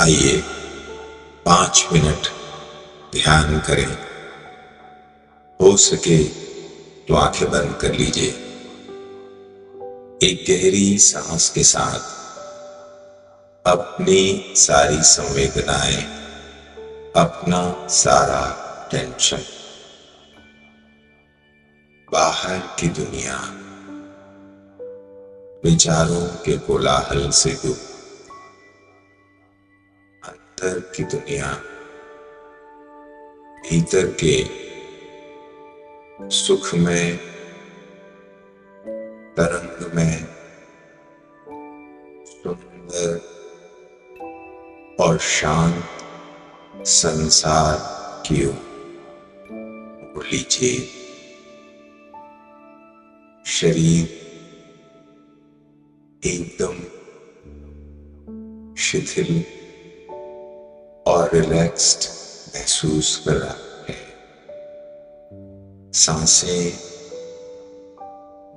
आइए 5 मिनट ध्यान करें। हो सके तो आंखें बंद कर लीजिए। एक गहरी सांस के साथ अपनी सारी संवेदनाएं, अपना सारा टेंशन, बाहर की दुनिया, विचारों के कोलाहल से दूर, अंदर की दुनिया, भीतर के सुख में, तरंग में, सुंदर और शांत संसार की ओर लीजिए। शरीर एकदम शिथिल और रिलैक्स्ड महसूस कर रहा है। सांसें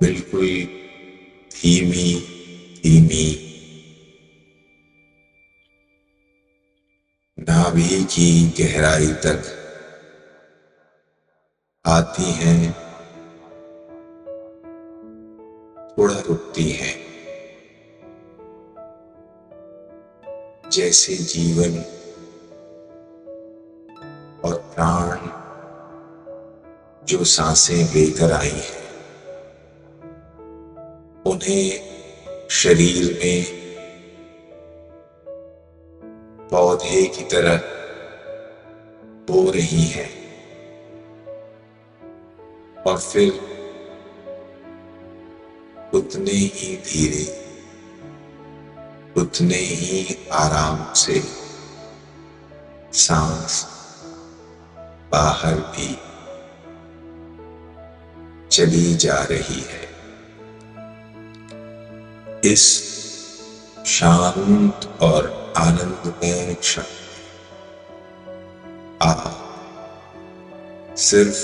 बिल्कुल धीमी धीमी नाभि की गहराई तक आती हैं, थोड़ा रुकती हैं, जैसे जीवन और प्राण जो सांसें लेकर आई हैं, उन्हें शरीर में पौधे की तरह बो रही हैं और फिर उतने ही धीरे, उतने ही आराम से सांस बाहर भी चली जा रही है। इस शांत और आनंदमय क्षण आप सिर्फ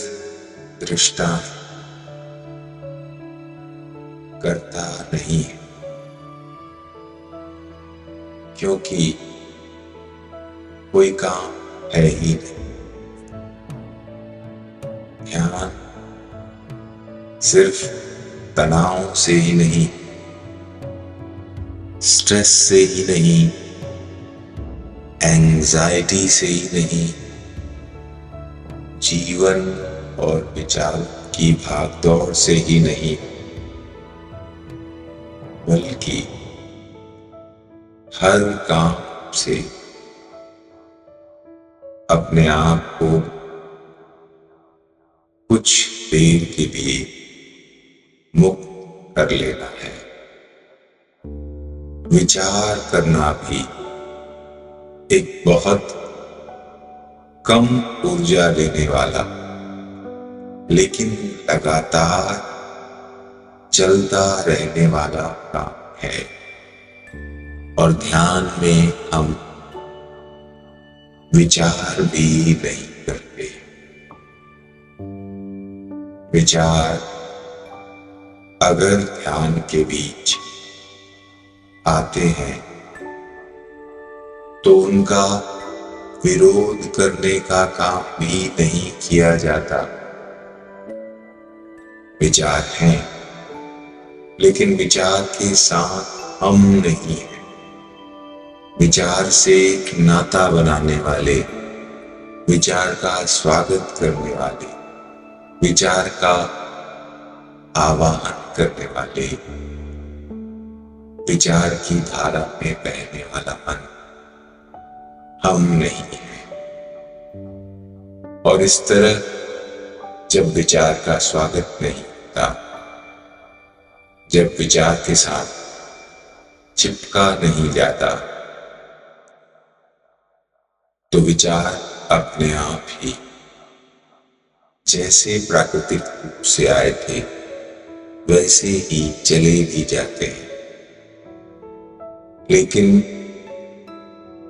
दृष्टा करता नहीं है, क्योंकि कोई काम है ही नहीं। ध्यान सिर्फ तनाव से ही नहीं, स्ट्रेस से ही नहीं, एंजाइटी से ही नहीं, जीवन और विचार की भागदौड़ से ही नहीं, बल्कि हर काम से अपने आप को कुछ देर के लिए मुक्त कर लेना है। विचार करना भी एक बहुत कम ऊर्जा लेने वाला, लेकिन लगातार चलता रहने वाला काम है। और ध्यान में हम विचार भी नहीं करते। विचार अगर ध्यान के बीच आते हैं तो उनका विरोध करने का काम भी नहीं किया जाता। विचार हैं, लेकिन विचार के साथ हम नहीं हैं। विचार से एक नाता बनाने वाले, विचार का स्वागत करने वाले, विचार का आवाहन करने वाले, विचार की धारा में बहने वाला मन हम नहीं हैं। और इस तरह जब विचार का स्वागत नहीं होता, जब विचार के साथ चिपका नहीं जाता, तो विचार अपने आप ही जैसे प्राकृतिक रूप से आए थे वैसे ही चले भी जाते हैं। लेकिन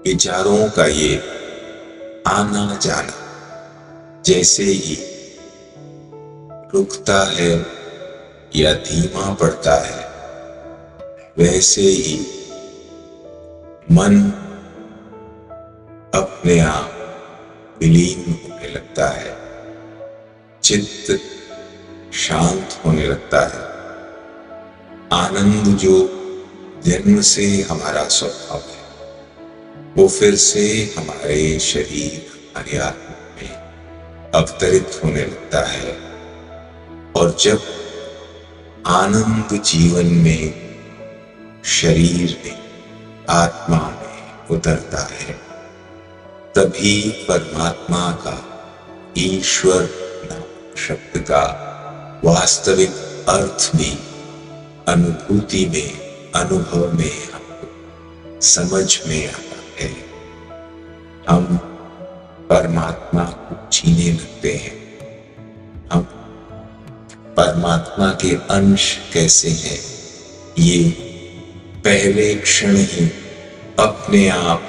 विचारों का ये आना जाना जैसे ही रुकता है या धीमा पड़ता है, वैसे ही मन अपने आप विलीन होने लगता है, चित्त शांत होने लगता है। आनंद जो जन्म से हमारा स्वभाव है, वो फिर से हमारे शरीर, हमारी आत्मा में अवतरित होने लगता है। और जब आनंद जीवन में, शरीर में, आत्मा में उतरता है, तभी परमात्मा का, ईश्वर नाम शब्द का वास्तविक अर्थ भी अनुभूति में, अनुभव में हमको समझ में आता है। हम परमात्मा को जीने लगते हैं। हम परमात्मा के अंश कैसे हैं, ये पहले क्षण ही अपने आप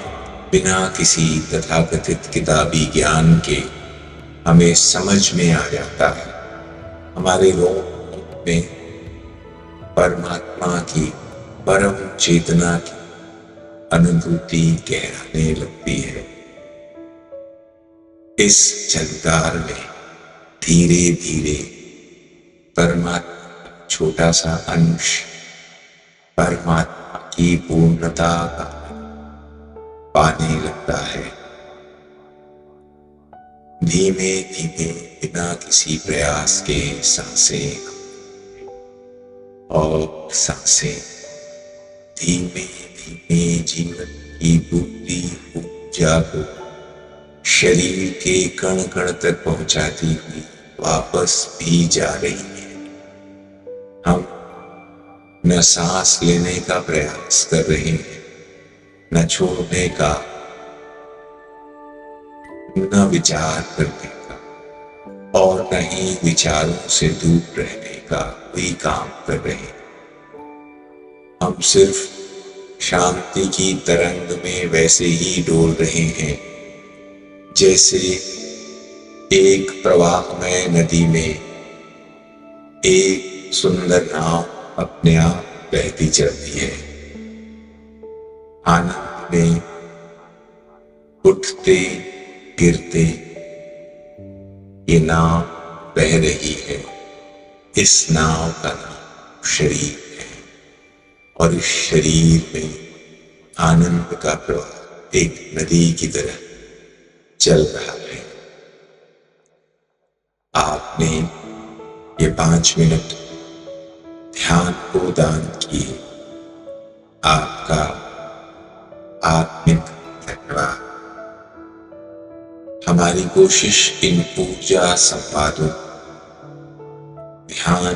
बिना किसी तथाकथित किताबी ज्ञान के हमें समझ में आ जाता है। हमारे रोम में परमात्मा की, परम चेतना की अनुभूति गहराने लगती है। इस झंकार में धीरे धीरे परमात्मा छोटा सा अंश परमात्मा की पूर्णता का पाने लगता है। धीमे धीमे बिना किसी प्रयास के सांसें और सांसें धीमे धीमे जीवन की पूरी ऊर्जा को शरीर के कण कण तक पहुंचाती हुई वापस भी जा रही है। हम न सांस लेने का प्रयास कर रहे हैं, न छोड़ने का, न विचार करने का, और न ही विचारों से दूर रहने का कोई काम कर रहे हैं। हम सिर्फ शांति की तरंग में वैसे ही डोल रहे हैं जैसे एक प्रवाहमय नदी में एक सुंदर नाव अपने आप बहती चलती है। आनंद में उठते गिरते ये नाव बह रही है। इस नाव का नाम शरीर है और इस शरीर में आनंद का प्रवाह एक नदी की तरह चल रहा है। आपने ये 5 मिनट ध्यान को दान किए। आपका आत्मिक धन्यवाद। हमारी कोशिश इन ऊर्जा संवादों, ध्यान,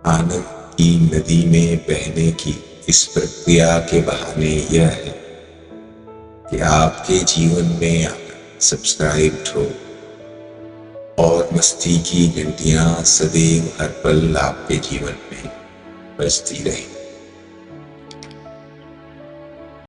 आनंद की नदी में बहने की इस प्रक्रिया के बहाने यह है कि आपके जीवन में आनंद सब्सक्राइब्ड हो और मस्ती की घंटियां सदैव हर पल आपके जीवन में बजती रहें।